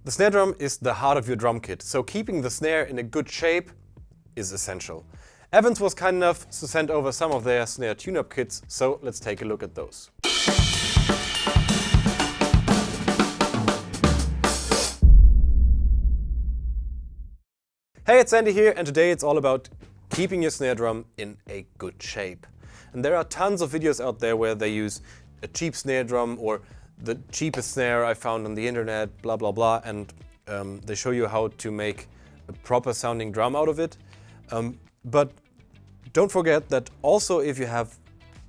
The snare drum is the heart of your drum kit, so keeping the snare in a good shape is essential. EVANS was kind enough to send over some of their snare tune-up kits, so let's take a look at those. Hey, it's Andy here, and today it's all about keeping your snare drum in a good shape. And there are tons of videos out there where they use a cheap snare drum or the cheapest snare I found on the internet, blah blah blah, and they show you how to make a proper sounding drum out of it. But don't forget that also if you have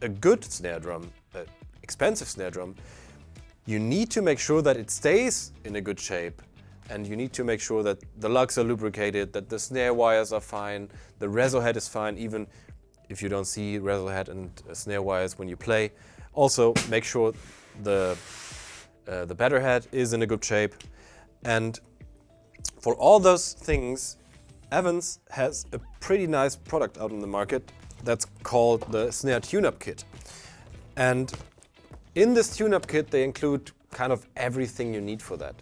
a good snare drum, an expensive snare drum, you need to make sure that it stays in a good shape. And you need to make sure that the lugs are lubricated, that the snare wires are fine, the reso head is fine, even if you don't see reso head and snare wires when you play. Also, make sure the batter head is in a good shape. And for all those things, EVANS has a pretty nice product out in the market that's called the Snare Tune-Up Kit. And in this tune-up kit, they include kind of everything you need for that.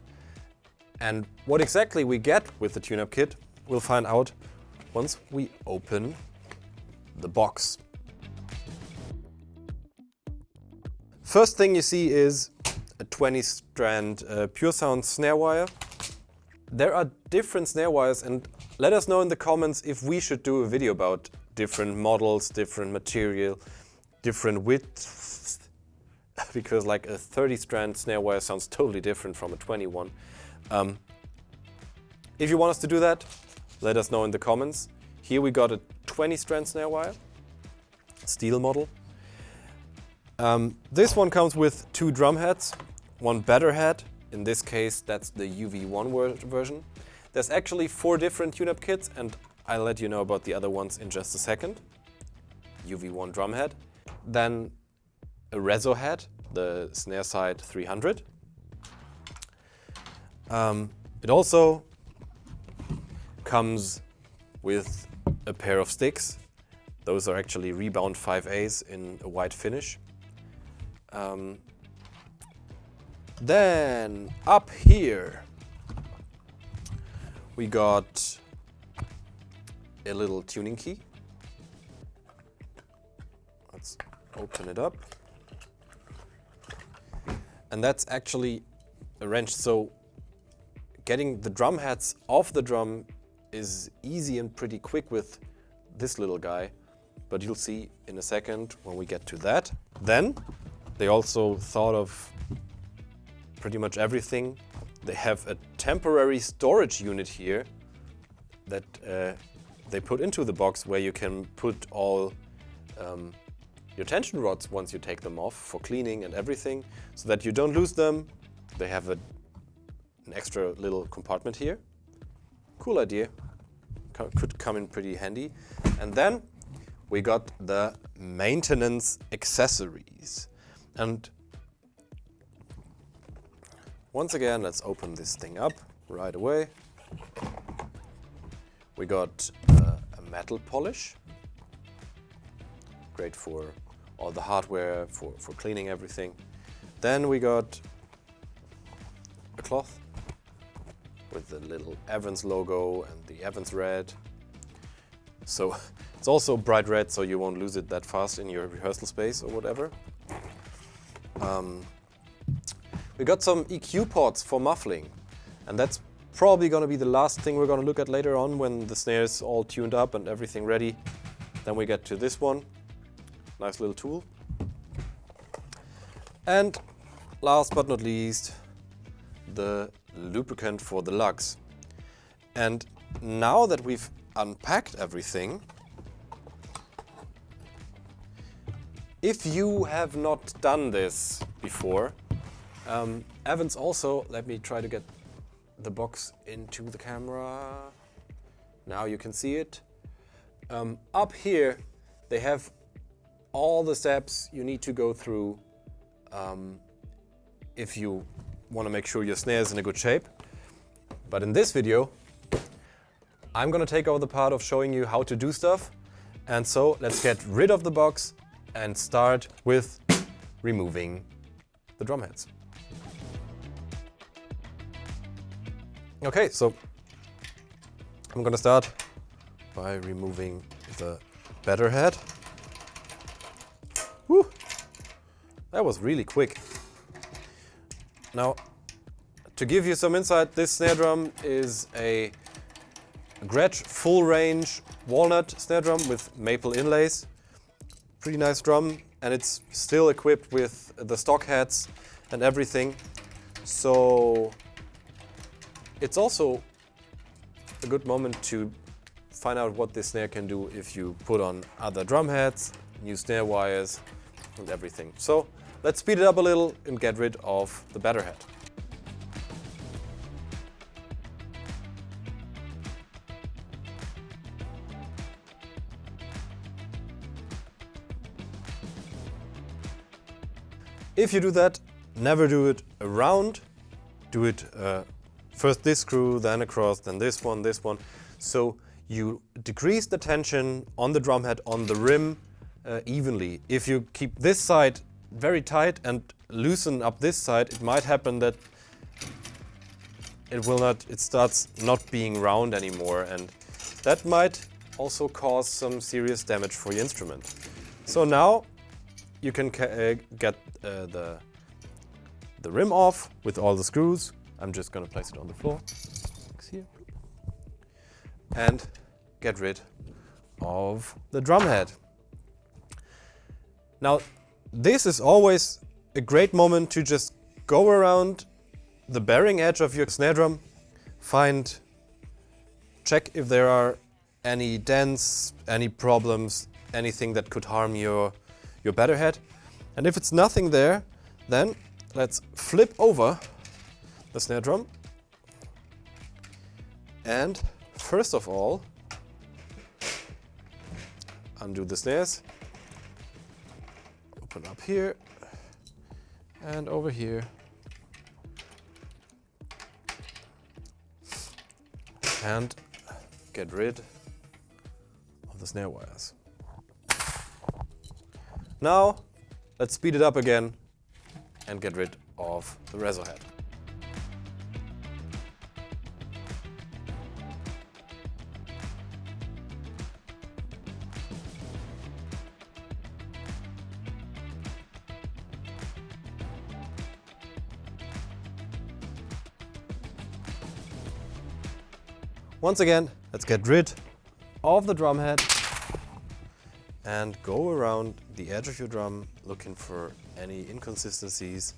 And what exactly we get with the tune-up kit, we'll find out once we open the box. First thing you see is a 20-strand Pure Sound snare wire. There are different snare wires, and let us know in the comments if we should do a video about different models, different material, different widths, because like a 30-strand snare wire sounds totally different from a 21. If you want us to do that, let us know in the comments. Here we got a 20-strand snare wire, steel model. This one comes with 2 drum heads, 1 batter head. In this case, that's the UV1 version. There's actually 4 different tune-up kits, and I'll let you know about the other ones in just a second. UV1 drum head. Then a reso head, the snare side 300. It also comes with a pair of sticks. Those are actually rebound 5As in a white finish. Then up here we got a little tuning key. Let's open it up. And that's actually a wrench. So getting the drum heads off the drum is easy and pretty quick with this little guy, but you'll see in a second when we get to that. Then they also thought of pretty much everything. They have a temporary storage unit here that they put into the box where you can put all your tension rods once you take them off for cleaning and everything, so that you don't lose them. They have an extra little compartment here. Cool idea. Could come in pretty handy. And then we got the maintenance accessories. And once again, let's open this thing up right away. We got a metal polish. Great for all the hardware, for cleaning everything. Then we got a cloth with the little EVANS logo and the EVANS red. So it's also bright red, so you won't lose it that fast in your rehearsal space or whatever. We got some EQ ports for muffling, and that's probably going to be the last thing we're going to look at later on when the snare's all tuned up and everything ready. Then we get to this one. Nice little tool. And last but not least, the lubricant for the lugs. And now that we've unpacked everything, if you have not done this before, EVANS also, let me try to get the box into the camera. Now you can see it. Up here they have all the steps you need to go through if you want to make sure your snare is in a good shape. But in this video, I'm going to take over the part of showing you how to do stuff. And so let's get rid of the box and start with removing the drum heads. Okay, so I'm gonna start by removing the batter head. Whew, that was really quick. Now, to give you some insight, this snare drum is a Gretsch full range walnut snare drum with maple inlays. Pretty nice drum, and it's still equipped with the stock heads and everything. So it's also a good moment to find out what this snare can do if you put on other drum heads, new snare wires and everything. So let's speed it up a little and get rid of the batter head. If you do that, never do it around. Do it first this screw, then across, then this one. So you decrease the tension on the drum head, on the rim evenly. If you keep this side very tight and loosen up this side, it might happen that it starts not being round anymore, and that might also cause some serious damage for your instrument. So now you can get the rim off with all the screws. I'm just gonna place it on the floor, here, and get rid of the drum head. Now, this is always a great moment to just go around the bearing edge of your snare drum, check if there are any dents, any problems, anything that could harm your batter head. And if it's nothing there, then let's flip over the snare drum. And first of all, undo the snares. Open up here and over here. And get rid of the snare wires. Now, let's speed it up again and get rid of the reso head. Once again, let's get rid of the drum head and go around the edge of your drum looking for any inconsistencies.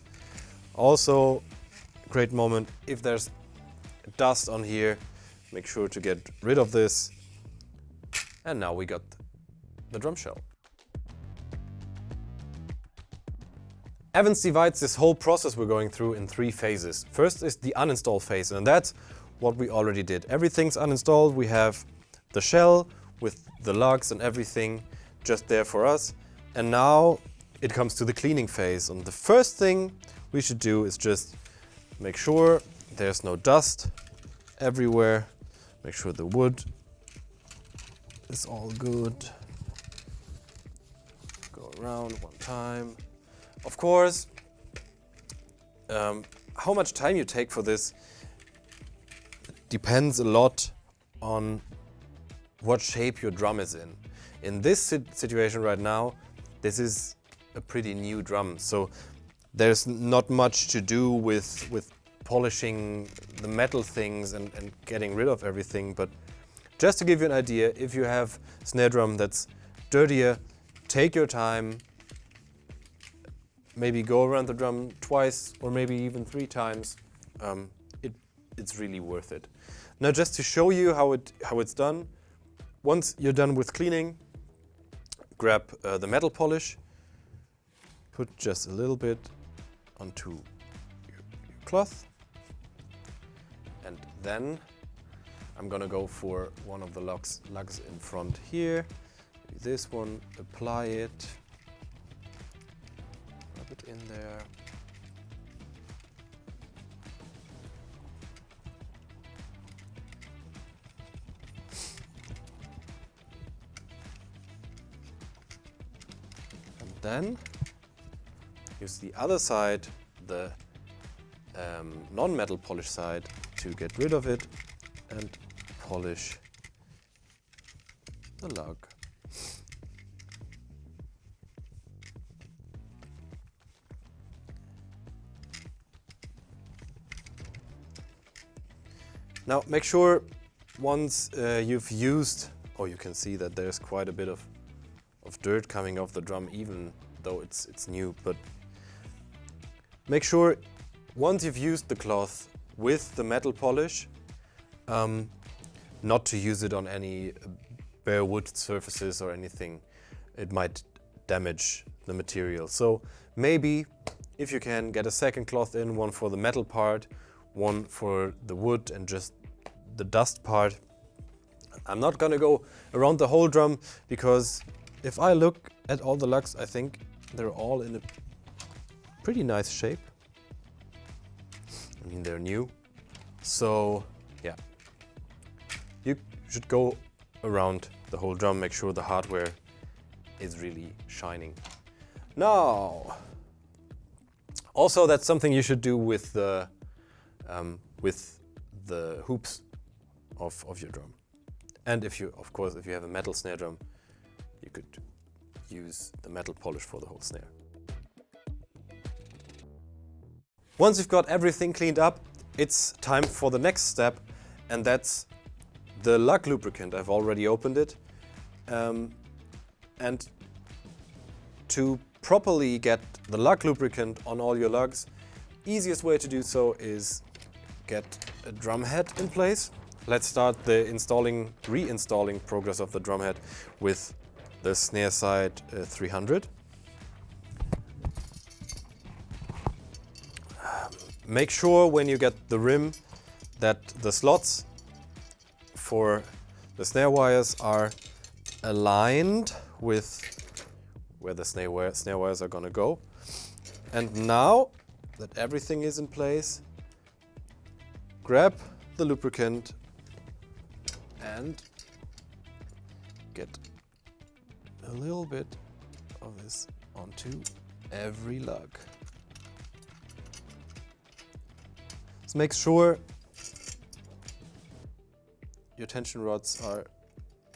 Also, great moment, if there's dust on here, make sure to get rid of this. And now we got the drum shell. EVANS divides this whole process we're going through in 3 phases. First is the uninstall phase, and that's what we already did. Everything's uninstalled. We have the shell with the lugs and everything just there for us. And now it comes to the cleaning phase. And the first thing we should do is just make sure there's no dust everywhere. Make sure the wood is all good. Go around one time. Of course, how much time you take for this depends a lot on what shape your drum is in. In this situation right now, this is a pretty new drum, so there's not much to do with polishing the metal things and getting rid of everything. But just to give you an idea, if you have a snare drum that's dirtier, take your time, maybe go around the drum twice or maybe even 3 times. It's really worth it. Now, just to show you how it's done, once you're done with cleaning, grab the metal polish, put just a little bit onto your cloth, and then I'm gonna go for one of the lugs in front here. Maybe this one, apply it, rub it in there. Then use the other side, the non-metal polish side, to get rid of it and polish the lug. Now make sure once you've used, oh, you can see that there's quite a bit of dirt coming off the drum even though it's new, but make sure once you've used the cloth with the metal polish, not to use it on any bare wood surfaces or anything. It might damage the material. So maybe if you can get a second cloth in, one for the metal part, one for the wood and just the dust part. I'm not gonna go around the whole drum because if I look at all the lugs, I think they're all in a pretty nice shape. I mean, they're new. So yeah, you should go around the whole drum, make sure the hardware is really shining. Now, also that's something you should do with the hoops of your drum. And if you, of course, if you have a metal snare drum, you could use the metal polish for the whole snare. Once you've got everything cleaned up, it's time for the next step, and that's the lug lubricant. I've already opened it. And to properly get the lug lubricant on all your lugs, easiest way to do so is get a drum head in place. Let's start the reinstalling progress of the drum head with the snare side 300. Make sure when you get the rim that the slots for the snare wires are aligned with where the snare wires are gonna go. And now that everything is in place, grab the lubricant and get a little bit of this onto every lug. So make sure your tension rods are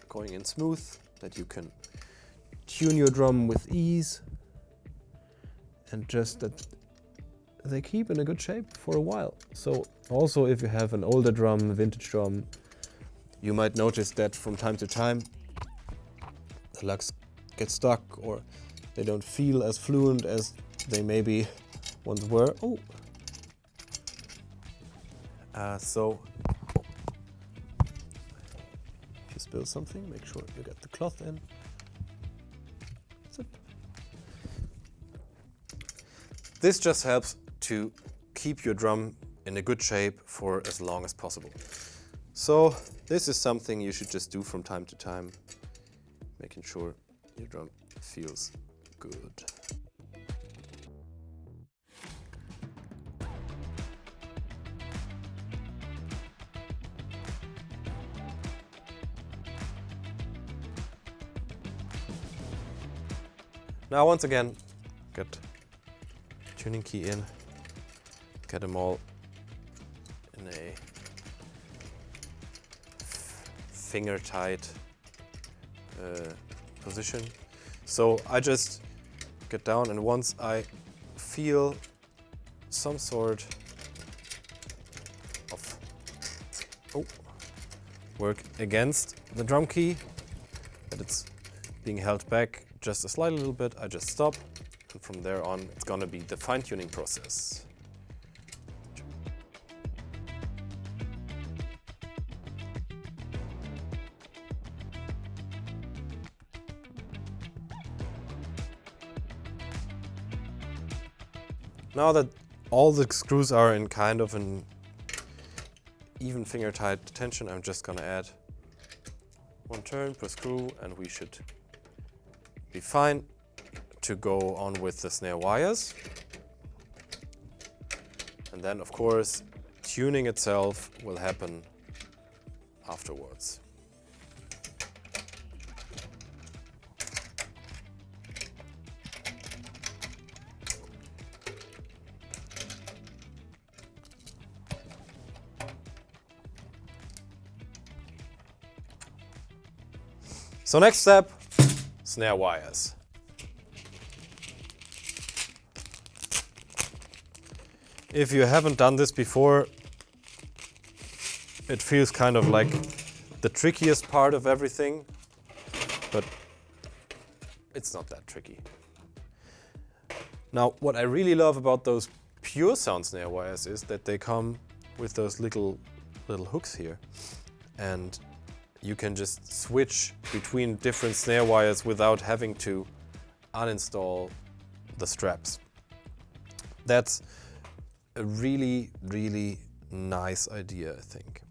going in smooth, that you can tune your drum with ease, and just that they keep in a good shape for a while. So also if you have an older drum, a vintage drum, you might notice that from time to time the lugs get stuck or they don't feel as fluent as they maybe once were. Oh. So if you spill something, make sure you get the cloth in. Zip. This just helps to keep your drum in a good shape for as long as possible. So this is something you should just do from time to time, making sure your drum feels good. Now once again, get tuning key in, get them all in a finger tight position. So I just get down, and once I feel some sort of work against the drum key, that it's being held back just a slight little bit, I just stop, and from there on it's gonna be the fine-tuning process. Now that all the screws are in kind of an even finger tight tension, I'm just gonna add one turn per screw and we should be fine to go on with the snare wires. And then of course tuning itself will happen afterwards. So next step, snare wires. If you haven't done this before, it feels kind of like the trickiest part of everything, but it's not that tricky. Now, what I really love about those pure sound snare wires is that they come with those little hooks here, and you can just switch between different snare wires without having to uninstall the straps. That's a really, really nice idea, I think.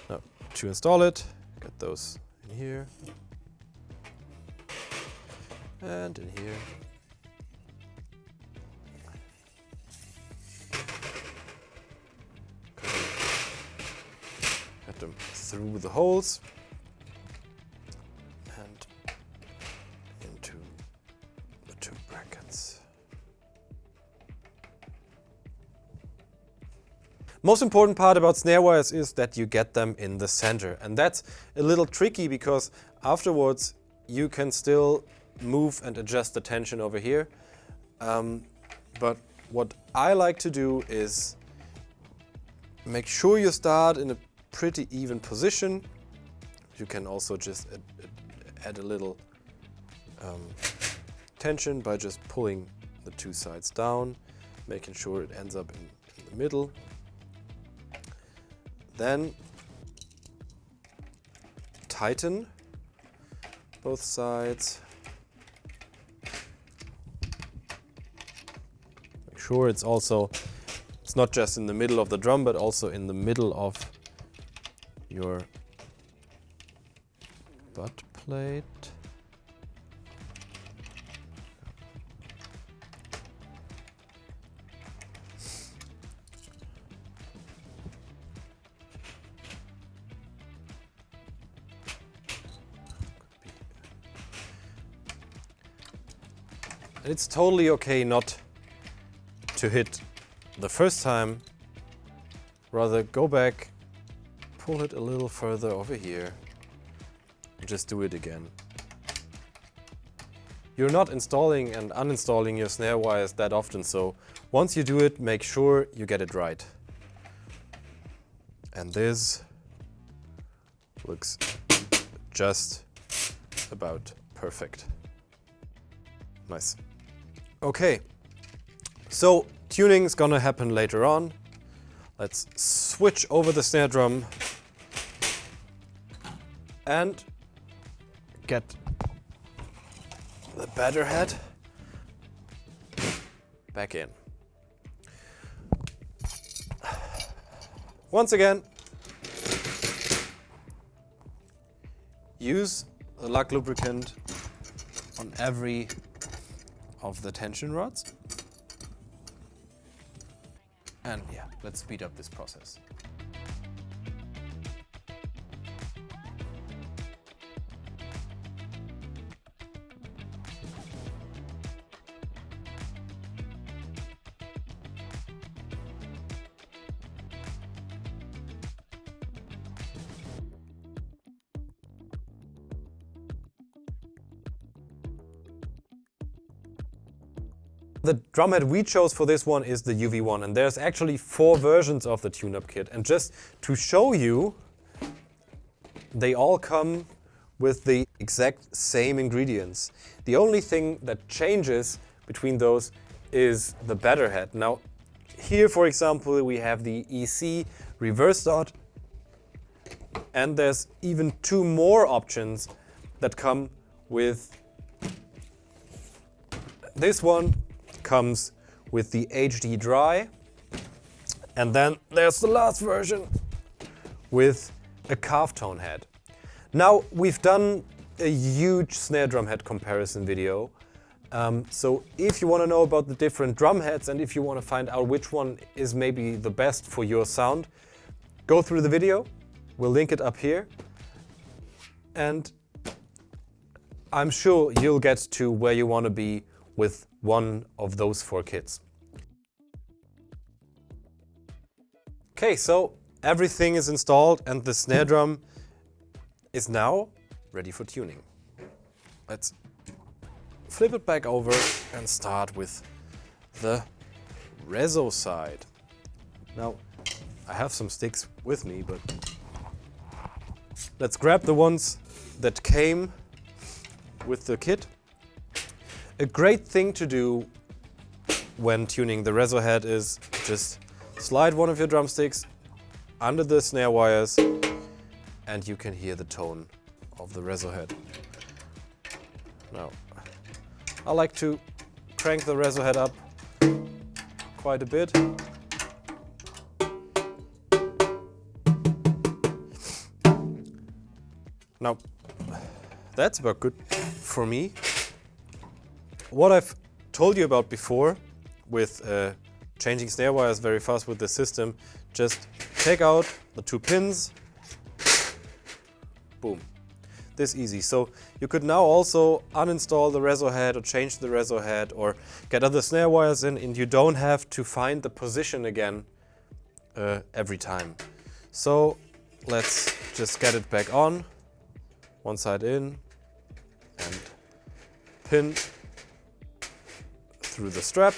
Now, to install it, get those in here and in here. Get them through the holes and into the two brackets. Most important part about snare wires is that you get them in the center, and that's a little tricky because afterwards you can still move and adjust the tension over here. But what I like to do is make sure you start in a pretty even position. You can also just add a little tension by just pulling the two sides down, making sure it ends up in the middle. Then tighten both sides. Make sure it's not just in the middle of the drum, but also in the middle of your butt plate. It's totally okay not to hit the first time. Rather go back, pull it a little further over here, and just do it again. You're not installing and uninstalling your snare wires that often, so once you do it, make sure you get it right. And this looks just about perfect. Nice. Okay, so tuning is gonna happen later on. Let's switch over the snare drum and get the batter head back in. Once again, use the lug lubricant on every of the tension rods. And yeah, let's speed up this process. The drum head we chose for this one is the UV1, and there's actually 4 versions of the tune-up kit. And just to show you, they all come with the exact same ingredients. The only thing that changes between those is the batter head. Now, here, for example, we have the EC reverse dot, and there's even 2 more options that come with this one. Comes with the HD dry, and then there's the last version with a calf tone head. Now, we've done a huge snare drum head comparison video, so if you want to know about the different drum heads and if you want to find out which one is maybe the best for your sound, go through the video. We'll link it up here, and I'm sure you'll get to where you want to be with one of those 4 kits. Okay, so everything is installed and the snare drum is now ready for tuning. Let's flip it back over and start with the reso side. Now, I have some sticks with me, but let's grab the ones that came with the kit. A great thing to do when tuning the reso head is just slide one of your drumsticks under the snare wires and you can hear the tone of the reso head. Now, I like to crank the reso head up quite a bit. Now, that's about good for me. What I've told you about before with changing snare wires very fast with the system, just take out the 2 pins, boom, this easy. So you could now also uninstall the reso head or change the reso head or get other snare wires in, and you don't have to find the position again every time. So let's just get it back on, one side in and pin through the strap.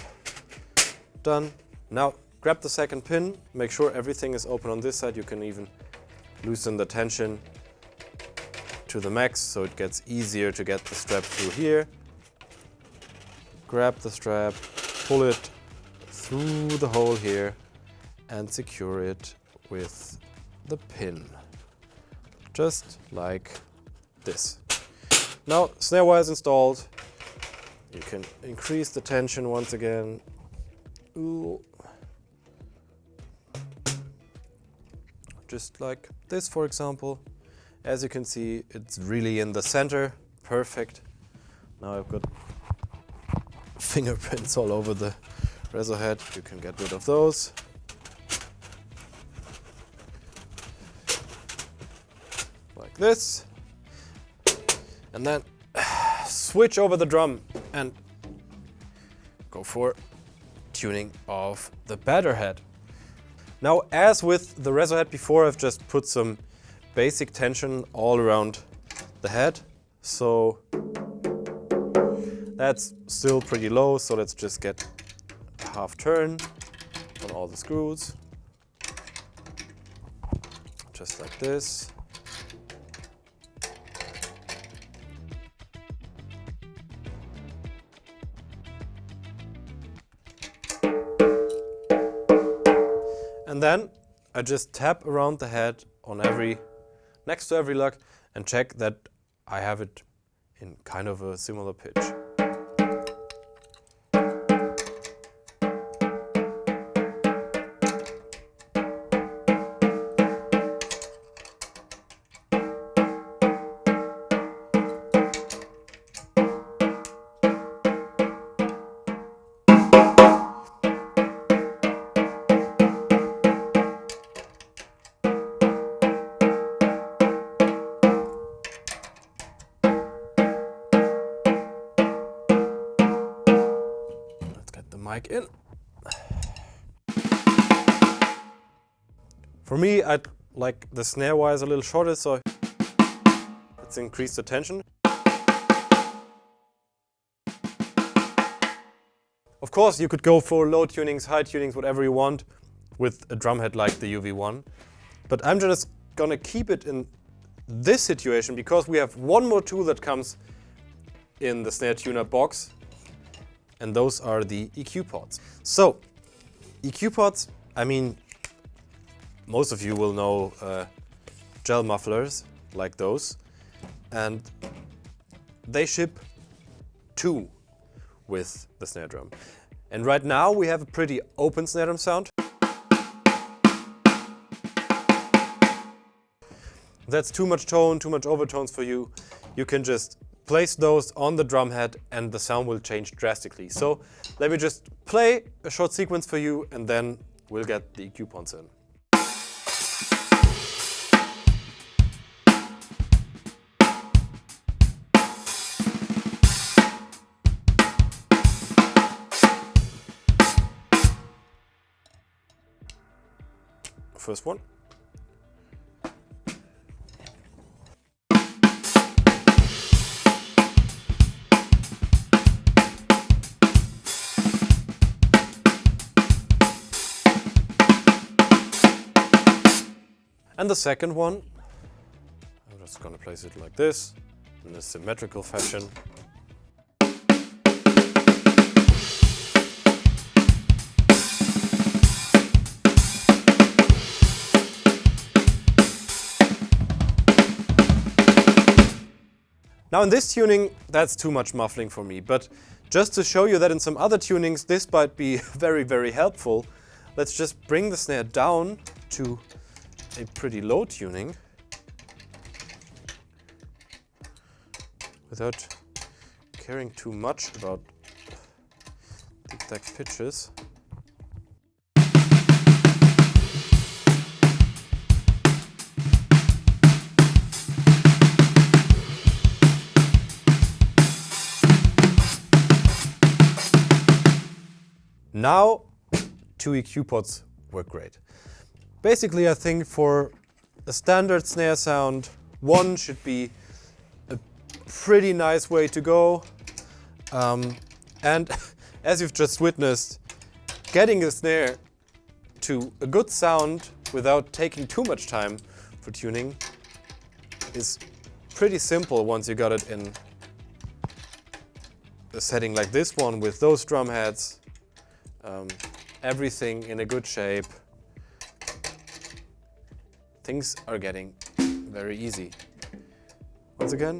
Done. Now grab the second pin, make sure everything is open on this side. You can even loosen the tension to the max so it gets easier to get the strap through here. Grab the strap, pull it through the hole here and secure it with the pin. Just like this. Now snare wire is installed. You can increase the tension once again. Ooh. Just like this, for example. As you can see, it's really in the center. Perfect. Now I've got fingerprints all over the reso head. You can get rid of those. Like this. And then switch over the drum and go for tuning of the batter head. Now, as with the reso head before, I've just put some basic tension all around the head. So that's still pretty low, so let's just get a half turn on all the screws. Just like this. And then I just tap around the head on next to every lug and check that I have it in kind of a similar pitch. Mic in. For me, I'd like the snare wires a little shorter, so let's increase the tension. Of course, you could go for low tunings, high tunings, whatever you want with a drum head like the UV1. But I'm just gonna keep it in this situation because we have one more tool that comes in the snare tuner box. And those are the EQ pods. So, EQ pods, I mean, most of you will know gel mufflers like those. And they ship 2 with the snare drum. And right now we have a pretty open snare drum sound. If that's too much tone, too much overtones for you, you can just place those on the drum head and the sound will change drastically. So let me just play a short sequence for you and then we'll get the EQ pods in. First one. And the second one, I'm just going to place it like this, in a symmetrical fashion. Now in this tuning, that's too much muffling for me, but just to show you that in some other tunings this might be very, very helpful, let's just bring the snare down to a pretty low tuning without caring too much about the exact pitches. Now, two EQ pots work great. Basically, I think for a standard snare sound, one should be a pretty nice way to go. And as you've just witnessed, getting a snare to a good sound without taking too much time for tuning is pretty simple once you got it in a setting like this one with those drum heads. Everything in a good shape. Things are getting very easy. Once again.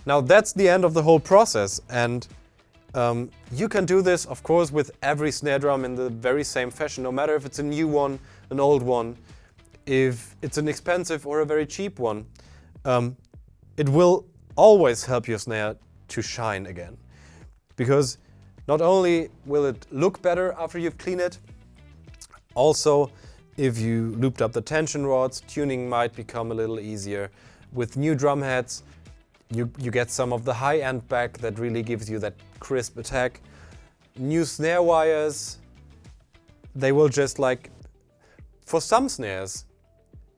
Now that's the end of the whole process, and you can do this, of course, with every snare drum in the very same fashion, no matter if it's a new one, an old one, if it's an expensive or a very cheap one. It will always help your snare to shine again, because not only will it look better after you've cleaned it, also if you looped up the tension rods, tuning might become a little easier. With new drum heads, you get some of the high end back that really gives you that crisp attack. New snare wires, they will just like, for some snares,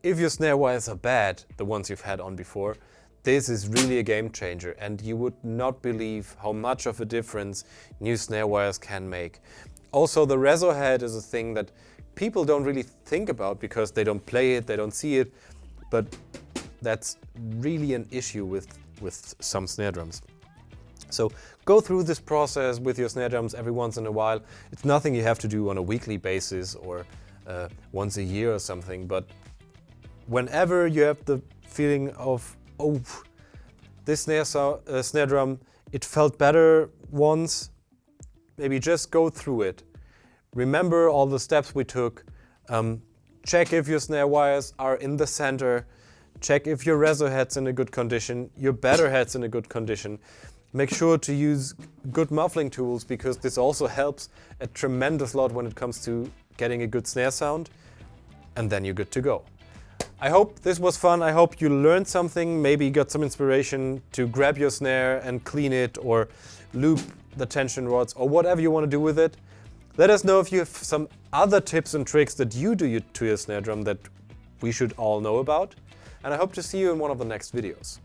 if your snare wires are bad, the ones you've had on before, this is really a game changer, and you would not believe how much of a difference new snare wires can make. Also, the reso head is a thing that people don't really think about because they don't play it, they don't see it, but that's really an issue with some snare drums. So go through this process with your snare drums every once in a while. It's nothing you have to do on a weekly basis or once a year or something, but whenever you have the feeling of, oh, this snare drum, it felt better once, maybe just go through it. Remember all the steps we took. Check if your snare wires are in the center. Check if your reso head's in a good condition, your better head's in a good condition. Make sure to use good muffling tools, because this also helps a tremendous lot when it comes to getting a good snare sound, and then you're good to go. I hope this was fun. I hope you learned something, maybe got some inspiration to grab your snare and clean it, or loop the tension rods, or whatever you want to do with it. Let us know if you have some other tips and tricks that you do to your snare drum that we should all know about. And I hope to see you in one of the next videos.